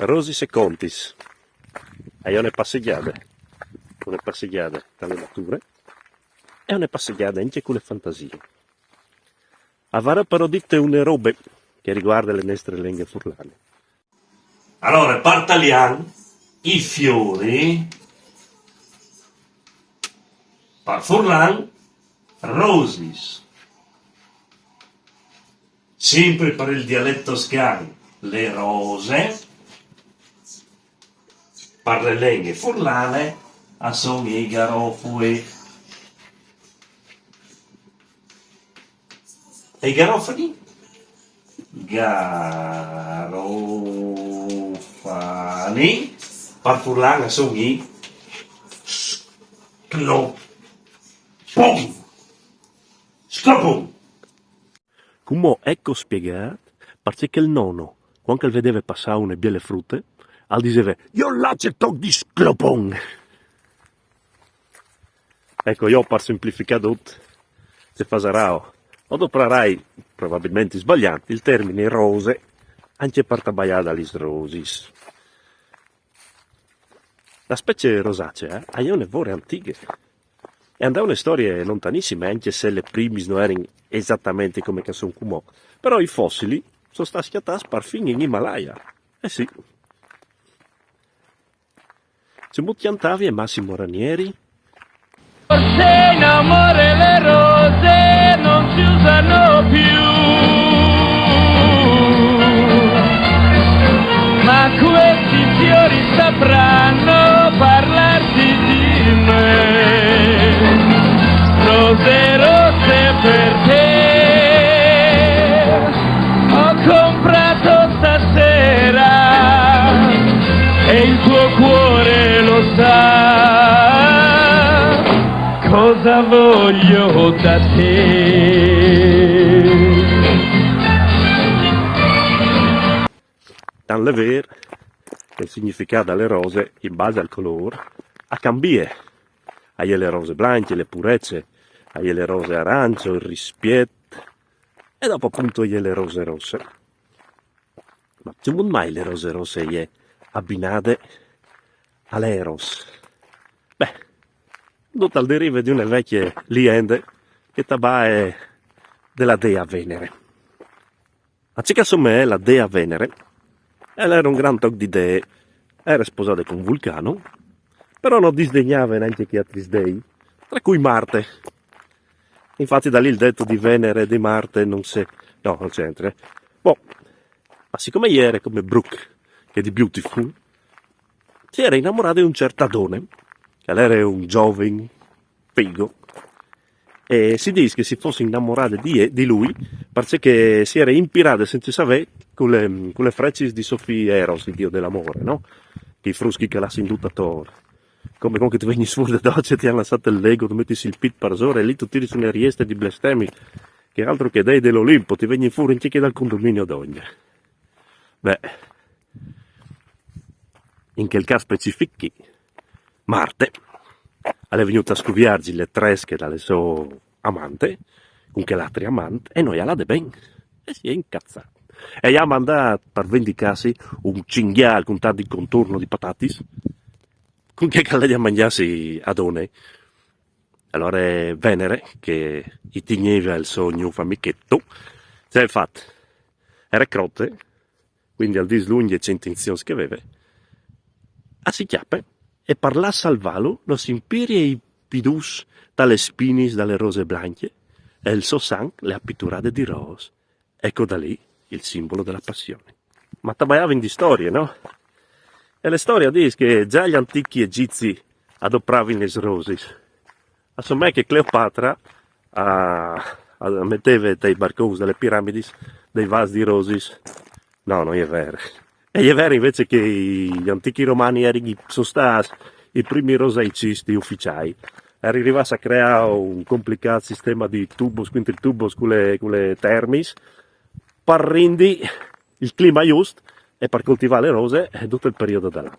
Rosis e Contis. E una passeggiata dalle nature e una passeggiata anche con le fantasie. Avara però dite une robe che riguarda le nostre lingue furlane. Allora, parliamo i fiori, per furlan, rosis. Sempre per il dialetto toscano, le rose. Per le lingue furlane, sono i garofughi. E i garofani? Garofani. Per furlane sono i sclopon. Come ecco spiegato, perché il nonno, quando vedeva passare una belle frutte, diceva, io l'accetto di sclopon. Ecco, io per semplificare tutto, se faserò, o doprarai, probabilmente sbagliando, il termine rose, anche per tabbaiare dalle rosis. La specie rosacea ha une vore antiche e andavano storie lontanissime, anche se le prime non erano esattamente come che sono come. Però i fossili sono stati schiattati per fine in Himalaya. Sì. Se Muttiantavi e Massimo Ranieri. Forse in amore le rose non si usano più, ma questi fiori sapranno parlarti di me. Rose rosse per te ho comprato stasera e il tuo cuore lo sa cosa voglio da te. Tan le ver che il significato delle rose in base al colore a cambie. Hai le rose blanche, le purezze, hai le rose arancio, il rispetto e dopo appunto hai le rose rosse. Ma non mai le rose rosse è abbinate all'eros. Beh, tutto al derive di una vecchia liende che tabà è della dea Venere. Anziché insomma la dea Venere, ella era un gran tocco di dee, era sposata con Vulcano, però non disdegnava neanche chi altri dei, tra cui Marte. Infatti da lì il detto di Venere e di Marte non c'entra. Boh, ma siccome ieri come Brooke, che di Beautiful, si era innamorato di un certo Adone, che era un giovane figo, e si dice che si fosse innamorato di lui perché si era ispirato senza sapere con le frecce di Sofia Eros, il dio dell'amore, no? Che i fruschi che l'ha induttatore. Come che ti vengi su da doccia, ti hanno lasciato il lego, tu metti il pit parsore e lì tu tiri su una riesta di blastemi, che altro che dei dell'Olimpo, ti vengi fuori anche dal condominio d'ogni. Beh, in quel caso specifico, Marte è venuta a scuviarci le tresche dalle sue amante, con che l'altri amante, e noi alla de ben, e si è incazzato. E gli ha mandato per vendicarsi un cinghiale con tanto di contorno di patatis, con che lei mangiassi Adone. Allora Venere, che gli teneva il suo new famichetto, cioè fatto, era crotte, quindi al dislunghe e intenzioni che aveva, a si chiappe e per la salvalo lo si impiri e i pidus dalle spinis dalle rose blanche e il suo sang le ha pitturate di rose. Ecco da lì il simbolo della passione. Ma tabaiava in di storie, no? E le storie dicono che già gli antichi egizi adopravano le rosis. Assomma che Cleopatra metteva dei barconi delle piramidi dei vasi di rosis. No, non è vero. E è vero invece che gli antichi romani sono stati i primi rosaicisti ufficiali. Arrivasse a creare un complicato sistema di tubos, quinti tubos con le termis, per rindi il clima giusto e per coltivare le rose tutto il periodo dell'anno.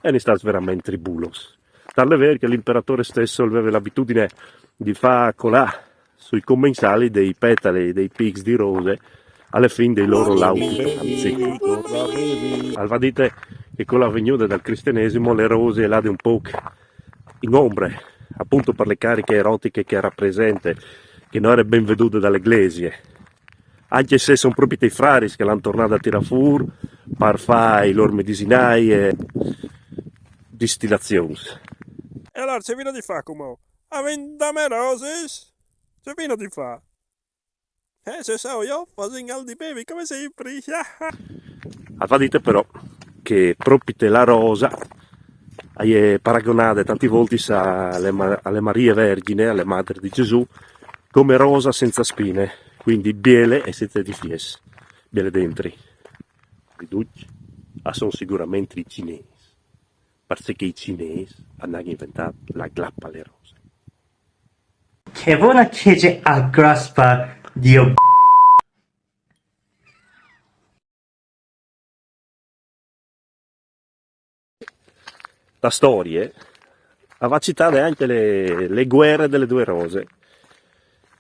E ne sta veramente tribulos. Tant'è vero che l'imperatore stesso aveva l'abitudine di far colare sui commensali dei petali, dei pics di rose, alla fine dei loro lauti pranzi. Allora dite che con la venuta del cristianesimo le rose là di un po' in ombre, appunto per le cariche erotiche che rappresenta, che non era ben vedute dalle iglesie, anche se sono proprio dei frari che l'hanno tornato a tirare fuori per fare i loro medicinai e distillazioni. E allora c'è vino di fa come? A vendame roses? C'è vino di fa? Se so io, faccio in di bevi come sempre. Allora dite però che proprio la rosa è paragonata tanti volte alle Marie Vergine, alle Madri di Gesù, come rosa senza spine, quindi biele e senza di fies, biele dentri. Riduci, sono sicuramente i cinesi, perché i cinesi hanno inventato la glappa alle rose. Che buona che c'è a graspa Dio. La storia va citare anche le guerre delle due rose.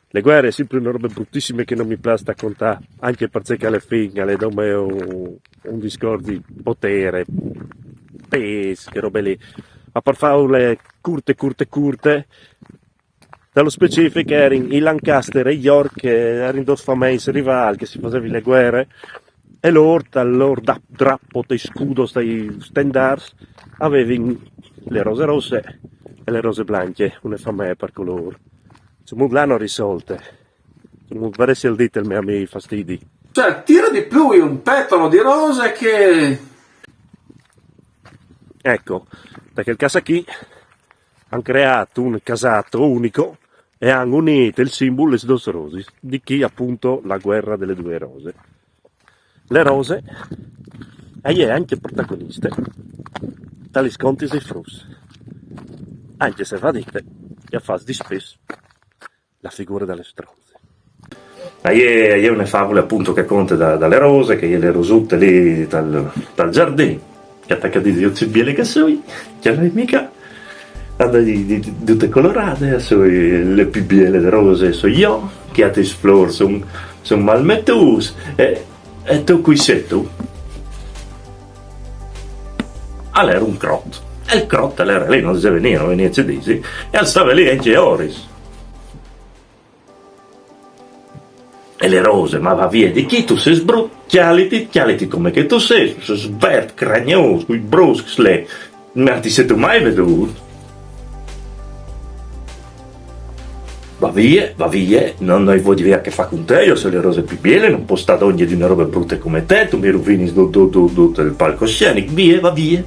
Le guerre sono sempre una roba bruttissime che non mi piace raccontare, anche perché alle fine le danno un discorso di potere, pesche, robe lì. Ma per fare le curte, dallo specifico erano i Lancaster e York, che erano due famosi rivali che si facevano le guerre, e loro, dal loro drappo di scudo, dai standards, avevano le rose rosse e le rose bianche, una famiglia per coloro. Insomma, l'hanno risolte. Non vorrei il dito a me fastidi. Cioè, tira di più un petalo di rose che... Ecco, perché il Casachì hanno creato un casato unico e hanno unito il simbolo delle due rose, di chi appunto la guerra delle due rose. Le rose, e è anche protagonista, tali sconti dei frus. Anche se va dite, che fa di spesso la figura delle stronze. È una favola appunto che conta dalle rose, che le rosutte lì dal giardino, che attacca di Dio biele che sui, che non è mica, di tutte colorate, le più biele delle rose sono io, che a te sflor sono malmettus, e tu qui sei tu. Allora era un crotto, e il crotto allora lì non si veniva, non veniva a dire, e stava lì anche Oris. E le rose, ma va via di chi tu sei chialiti come che tu sei svert, cragnoso, quei bruschi, ma ti sei tu mai veduto? Va via, non hai vuoi dire che fa con te, io sono le rose più biele, non può stare ogni di una roba brutta come te, tu mi rovini del palcoscenico, va via,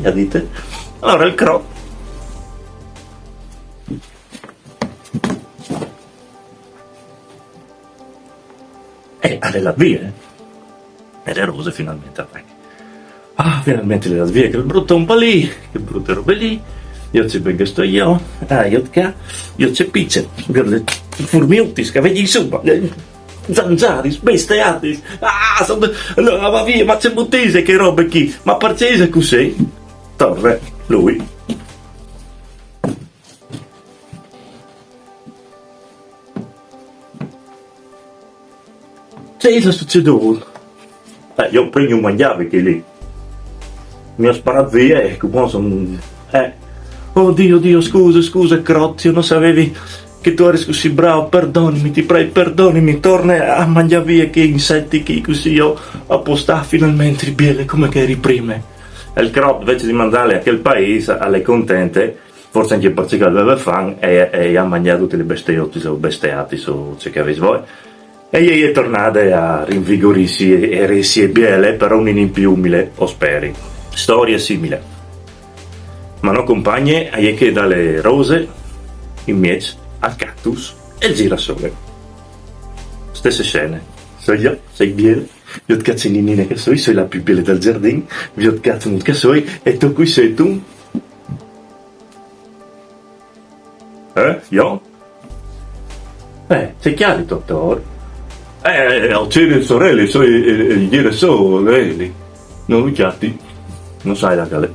la dite. Allora il crotto. alle latviere e le rose finalmente finalmente le latviere, che brutto un po' lì, che brutte robe lì, io ci vengo sto io c'è pizza, furmiutis, cavegli su, zanzari, bestiatis, va via, ma c'è buttese che robe chi, ma parcese così, torre, lui. Cosa succede? Io prendo un mangiare che lì mi ha sparato via e come sono oh Dio, scusa Crozio, non sapevi che tu eri così bravo, perdonami, ti prego, perdonami, torna a mangiare via che insetti che così io ho postato finalmente il biele come che eri prima. E il Crop invece di mandarle a quel paese alle contente, forse anche perché aveva fan e ha mangiato tutte le bestiotti o bestiati su ciò che avete voi. E gli è tornata a rinvigorirsi e resi e biele, però un in più umile, o speri. Storia simile. Ma non compagne, è che dalle rose, in miez, al cactus e il girasole. Stesse scene. So io, sei biele, io ti cazzo in che sei la più biele del giardino, io ti cazzo che sei, e tu qui sei tu? Io? Sei chiaro, dottore? Ho le sorelle, il girasole, non mi chiatti, non sai la cale.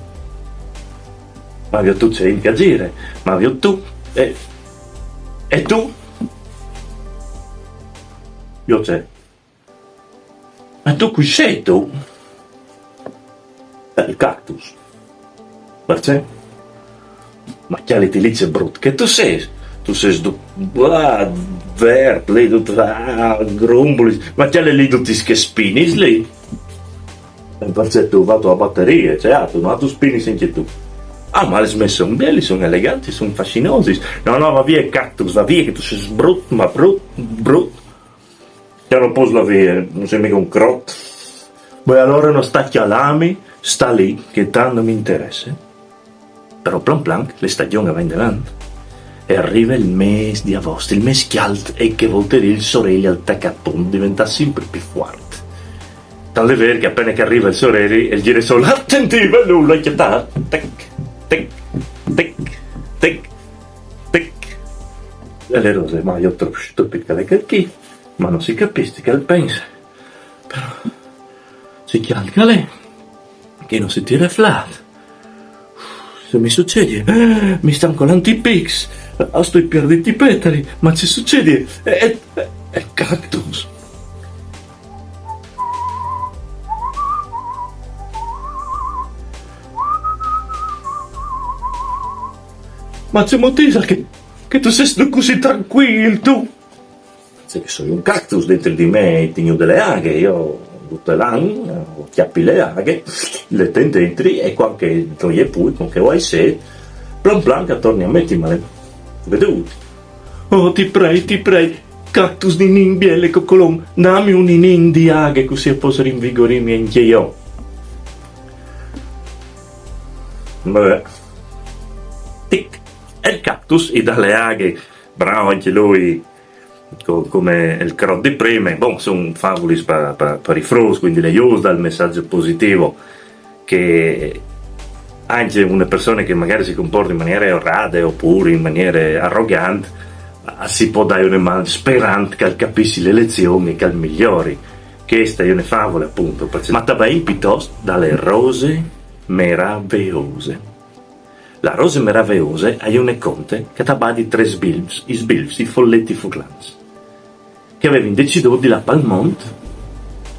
Ma io tu sei in piacere, ma io tu, e tu? Io c'è, Ma tu qui sei tu? Il cactus. Perché? Ma che le tilizie brutte che tu sei? Tu sei verde, lì tutto grumboli, ma che le lì tutti che spini lì? E perché tu vado a batterie, cioè tu spini anche tu. Ah, ma le smesse sono belli, sono eleganti, sono fascinosi. No, va via il cactus, va via che tu sei brutto, ma brutto. Che non posso la via, non sei mica un crotto. Poi allora non sta chialami, sta lì, che tanto mi interessa. Però plan plan, le stagioni vanno davanti. E arriva il mese di agosto, il mese caldo, e che volteria il sorelli al taccapon diventa sempre più forte. Tanto è vero che appena che arriva il sorelli, il giro solo, attentiva, nulla, che sta, tic, tic, tic, tic, tic. E le rose, ma io troppo stupido che chi, ma non si capisce che pensa. Però si chialca lei, che non si tira flat. Se mi succede, mi stanno colando i pics, sto perdendo i petali, ma ci succede, è cactus. Ma c'è motivo che tu sei così tranquillo, tu? Sai che sono un cactus dentro di me, tengo delle aghe, io tutte l'anno, chiappi le aghe, le tengo dentro e qualche gioia poi, con che vuoi se, plan plan che torni a mettere, ma le veduti. Oh, ti prego, cactus di nimbiele coccolon, dammi un inin di aghe così posso rinvigorirmi anche io. Vabbè. Tic. E il cactus, e dalle aghe, bravo anche lui, come il crot di prima, sono favoli per i frus, quindi le usa il messaggio positivo che anche una persona che magari si comporta in maniera errata oppure in maniera arrogante si può dare una mano sperante che capisci le lezioni e che migliori. Questa è una favola appunto, ma tabai piuttosto dalle rose meravigliose. La rose meravigliose è un conte che ha di tre sbilfs, i folletti furlanti, che avevano deciso di la Palmont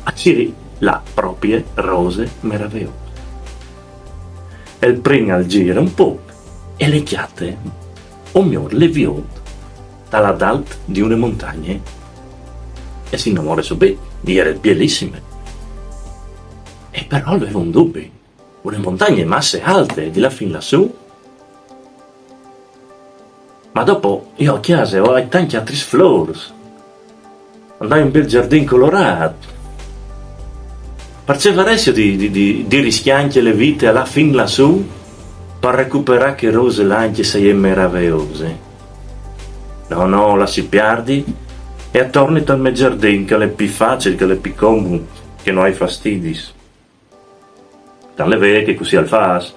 a Ciri la propria rose meravigliose. E il primo al giro un po' e le chiate, ognuno le viò dalla dalt di una montagna e si innamora subito, era bellissime. E però aveva un dubbio, una montagna masse alte di là fin lassù. Ma dopo io a casa ho tanti altri flowers. Andai in un bel giardino colorato. Faceva adesso di rischiare le vite alla fin lassù per recuperare che rose l'anche sei meravigliose. No, la si perdi e attorno al mio giardino che è più facile, che è più comodo, che non hai fastidi. Tanto è vero che così al fas.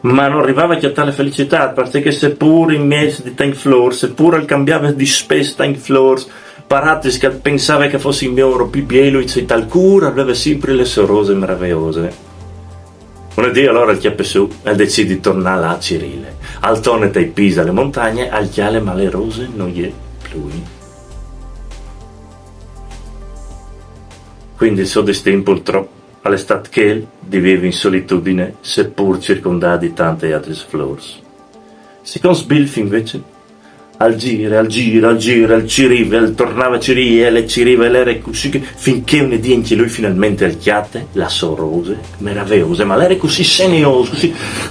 Ma non arrivava a tale felicità, perché seppur in mezzo di tank floors, seppur al cambiava di spesso tank floors, paratis che pensava che fosse il mio più bello e tal cura, aveva sempre le sue rose meravigliose. Un giorno allora il chiappe su e decide di tornare là a Cirile, al torno dai pisa alle montagne, al chiale ma le rose non gli è più. Quindi il suo destino purtroppo all'estate che viveva in solitudine, seppur circondato di tante altre flores. Secondo Sbilf invece, al giro, al cirive, al tornava a cirire, le cirive, le era così che, finché un dì anche lui finalmente al chiate, la sua rose, meravigliose, ma l'era così senioso,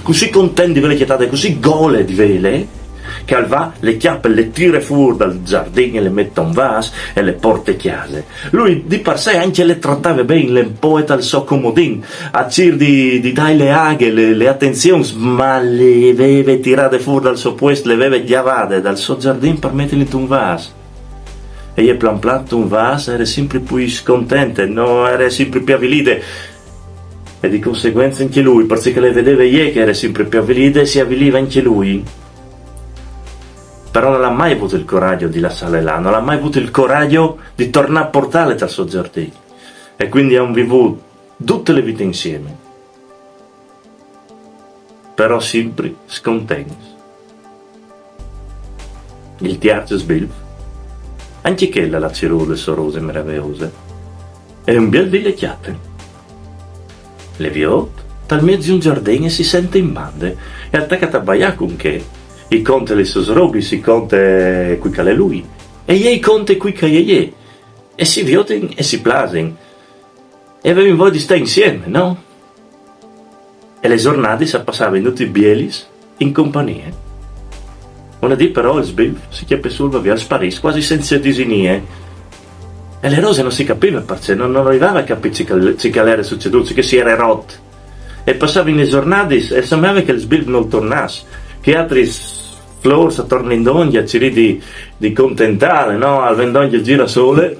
così contento di vele chiatate, così gole di vele, che al va le chiappe le tira fuori dal giardino e le mette in vas e le porta chiase. Lui di per sé anche le trattava bene, le poeta al suo comodin, a cir di dare le aghe, le attenzioni, ma le aveva tirate fuori dal suo posto, le aveva chiavate dal suo giardino per metterle in un vas. E io plan plan un vas era sempre più scontente, no, era sempre più avvilite. E di conseguenza anche lui, perché le vedeva io che era sempre più avvilite, si avviliva anche lui. Però non ha mai avuto il coraggio di lasciarle là, non ha mai avuto il coraggio di tornare a portarle dal suo giardino. E quindi hanno vissuto tutte le vite insieme. Però sempre scontenti. Il terzo Sbilf, anche che la cirò le sue rose meravigliose, e un bel di lecchiate. Le viot, dal mezzo un giardino e si sente in bande, e attaccata a baià con che, i conte le sos robi, si conte qui cale lui, e i conte qui che ie, e si vioten e si plasen, e avevi voglia di stare insieme, no? E le giornate si passavano tutti i bielis in compagnia. Una dì però il sbilf si chiappe sul via al sparis quasi senza disinie, e le rose non si capiva perché non arrivava a capire che era succeduto, che si era rotto, e passavano le giornate e sembrava che il sbilf non tornasse, che altri flors attorno in d'oglia ci di contentare, no? Al vendoglia il girasole,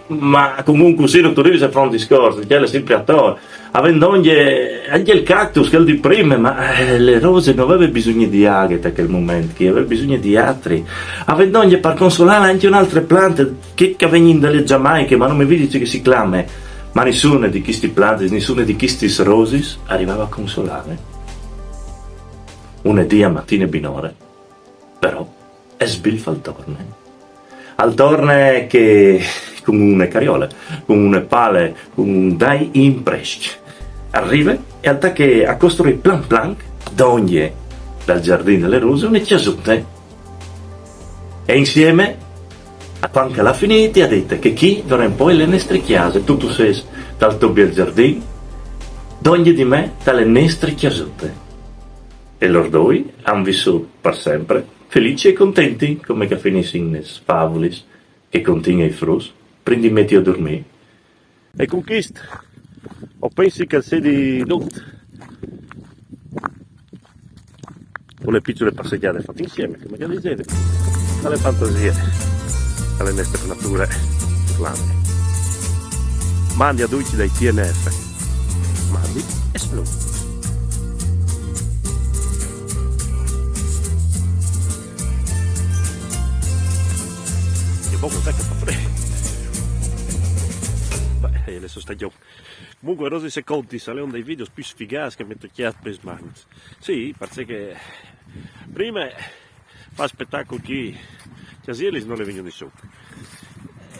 ma comunque sì, non tu fa un discorso, che è sempre a torno. Avendo anche il cactus che è il di prima, ma le rose non avevano bisogno di Agatha a quel momento, che aveva bisogno di altri. Avendo per consolare anche un'altra pianta che vengono dalle Giamaiche, ma non mi vedi che si clama, ma nessuna di questi planti, nessuna di questi rosis arrivava a consolare. Una dia mattina binore, però è sbilfa al torne che con una carriola, con una pale, con un dai impresci. Arriva e al che a costruire plan plan d'ogni dal giardino delle rose una chiasute. E insieme a quando l'ha finita ha detto che chi vorrà poi le nostre chiese, tutto ses dal tuo bel giardino, d'ogni di me dalle nostre chiasute. E loro due hanno vissuto per sempre, felici e contenti, come che finiscono in favolis che contiene i frus. Prendi metti a dormire. E con questo, o pensi che sia di notte? Con piccole passeggiate fatte insieme, come vi dicevo, dalle fantasie, dalle nostre nature islamiche. Mandi a Duci dai TNF. Mandi e splondi. Poco che fa freddo. Beh, adesso stagione. Comunque Rosy se conti sale un dei video più sfigati che metto chiaro per smanzi. Sì, perché prima fa spettacolo chi Casielis non le vengono nessuno.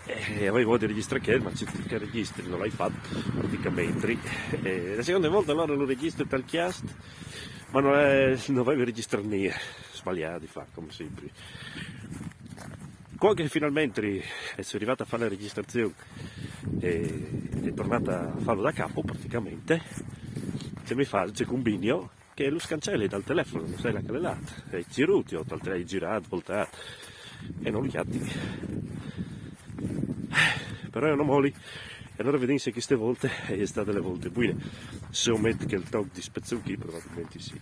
E avevo voglia di registrare ma che registri non l'hai fatto praticamente. La seconda volta allora lo registro tal cast, ma non avevo registrato niente. Sbagliato di fare come sempre. Quando finalmente sono arrivato a fare la registrazione e è tornato a farlo da capo praticamente, c'è un binio che lo scancelli dal telefono, non sai la calellata, è giruti o hai girato, voltato e non li chiatti. Però è una moli e allora vediamo se queste volte è state le volte buone, se ometti che il talk di spezzucchi probabilmente sì.